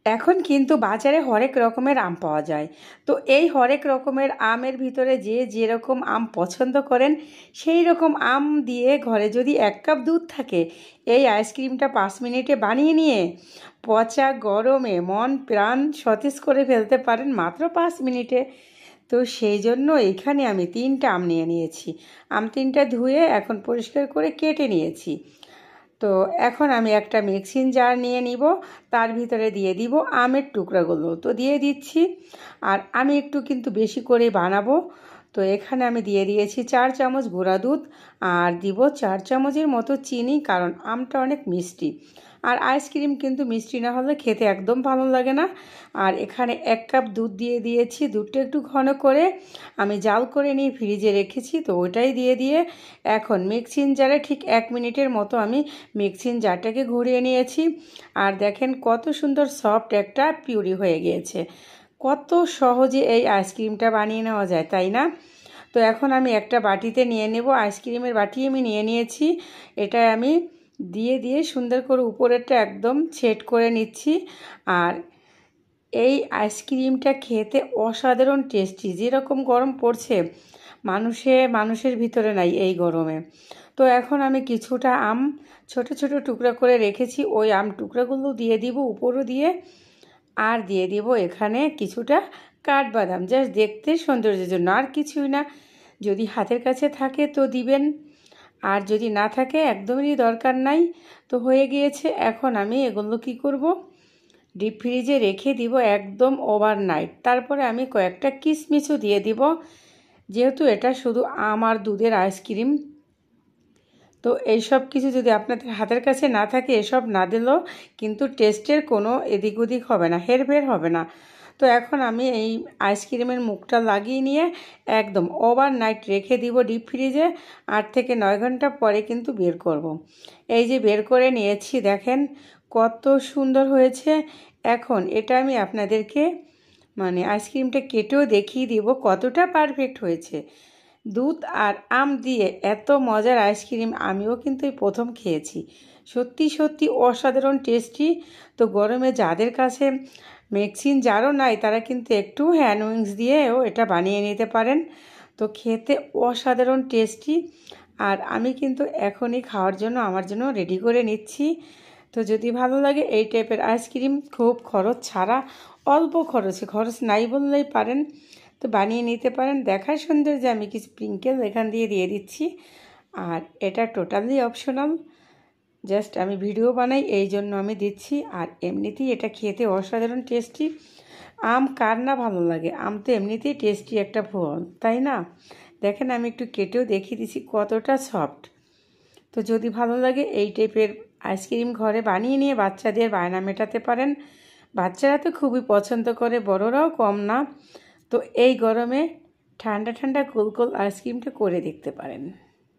এখন কিন্তু বাজারে হরেক রকমের আম পাওয়া যায়। তো এই হরেক রকমের আমের ভিতরে যে যেরকম আম পছন্দ করেন সেই রকম আম দিয়ে ঘরে যদি 1 কাপ দুধ থাকে, এই আইসক্রিমটা 5 মিনিটে বানিয়ে নিয়ে পচা গরমে মন প্রাণ সতেজ করে ফেলতে পারেন মাত্র 5 মিনিটে। তো সেই জন্য এখানে আমি 3টা আম নিয়ে নিয়েছি। আম 3টা ধুয়ে এখন পরিষ্কার করে কেটে নিয়েছি। তো এখন আমি একটা মিক্সিং জার নিয়ে নিব, তার ভিতরে দিয়ে দিব আমের টুকরাগুলো। তো দিয়ে দিচ্ছি, আর আমি একটু কিন্তু বেশি করে বানাবো। তো এখানে আমি দিয়ে দিয়েছি 4 চামচ গুঁড়া দুধ, আর দিব 4 চামচের মতো চিনি, কারণ আমটা অনেক মিষ্টি। আর আইসক্রিম কিন্তু মিষ্টি না হলে খেতে একদম ভালো লাগে না। আর এখানে 1 কাপ দুধ দিয়ে দিয়েছি। দুধটা একটু ঘন করে আমি জাল করে নিয়ে ফ্রিজে রেখেছি। তো ওটাই দিয়ে এখন মিক্সিং জারে ঠিক 1 মিনিটের মতো আমি মিক্সিং জারটাকে ঘুরিয়ে নিয়েছি। আর দেখেন কত সুন্দর সফট একটা পিউরি হয়ে গিয়েছে। কত সহজে এই আইসক্রিমটা বানিয়ে নেওয়া যায়, তাই না? তো এখন আমি একটা বাটিতে নিয়ে নেব। আইসক্রিমের বাটি আমি নিয়ে নিয়েছি। এটা আমি দিয়ে সুন্দর করে উপরেরটা একদম সেট করে নিচ্ছি। আর এই আইসক্রিমটা খেতে অসাধারণ টেস্টি। যেরকম গরম পড়ছে, মানুষের ভিতরে নাই এই গরমে। তো এখন আমি কিছুটা আম ছোট ছোট টুকরা করে রেখেছি, ওই আম টুকরাগুলো দিয়ে দিব উপরও দিয়ে। আর দিয়ে দিব এখানে কিছুটা কাঠবাদাম, জাস্ট দেখতে সৌন্দর্যের জন্য, আর কিছুই না। যদি হাতের কাছে থাকে তো দিবেন, আর যদি না থাকে একদমই দরকার নাই। তো হয়ে গিয়েছে। এখন আমি এগুলো কি করব, ডিপ ফ্রিজে রেখে দিব একদম ওভারনাইট। তারপরে আমি কয়েকটা কিশমিশও দিয়ে দিব, যেহেতু এটা শুধু আম আর দুধের আইসক্রিম। তো এইসব কিছু যদি আপনাদের হাতের কাছে না থাকে, এসব না দিলেও কিন্তু টেস্টের কোনো এদিক ওদিক হবে না, হেরফের হবে না। তো এখন আমি এই আইসক্রিমের মুখটা লাগিয়ে নিয়ে একদম ওভারনাইট রেখে দিব ডিপ ফ্রিজে। 8 থেকে 9 ঘন্টা পরে কিন্তু বের করব। এই যে বের করে নিয়েছি, দেখেন কত সুন্দর হয়েছে। এখন এটা আমি আপনাদেরকে আইসক্রিমটা কেটেও দেখিয়ে দিব কতটা পারফেক্ট হয়েছে। দুধ আর আম দিয়ে এত মজার আইসক্রিম আমিও কিন্তু এই প্রথম খেয়েছি। সত্যি সত্যি অসাধারণ টেস্টি। তো গরমে যাদের কাছে মিক্সিং জারও নাই, তারা কিন্তু একটু হ্যান্ড উইংস দিয়েও এটা বানিয়ে নিতে পারেন। তো খেতে অসাধারণ টেস্টি। আর আমি কিন্তু এখনই খাওয়ার জন্য আমার জন্য রেডি করে নিচ্ছি। তো যদি ভালো লাগে এই টাইপের আইসক্রিম, খুব খরচ ছাড়া, অল্প খরচ নাই বললেই পারেন, তো বানিয়ে নিতে পারেন। দেখার সৌন্দর্যে আমি কিছু স্প্রিঙ্কেল এখান দিয়ে দিচ্ছি। আর এটা টোটালি অপশনাল, জাস্ট আমি ভিডিও বানাই এই জন্য আমি দিচ্ছি। আর এমনিতেই এটা খেতে অসাধারণ টেস্টি। আম কার না ভালো লাগে? আম তো এমনিতেই টেস্টি একটা ফল, তাই না? দেখেন আমি একটু কেটেও দেখিয়ে দিচ্ছি কতটা সফট। তো যদি ভালো লাগে এই টাইপের আইসক্রিম ঘরে বানিয়ে নিয়ে বাচ্চাদের বায়না মেটাতে পারেন। বাচ্চারা তো খুবই পছন্দ করে, বড়রাও কম না। তো এই গরমে ঠান্ডা ঠান্ডা কুল কুল আইসক্রিমটা করে দেখতে পারেন।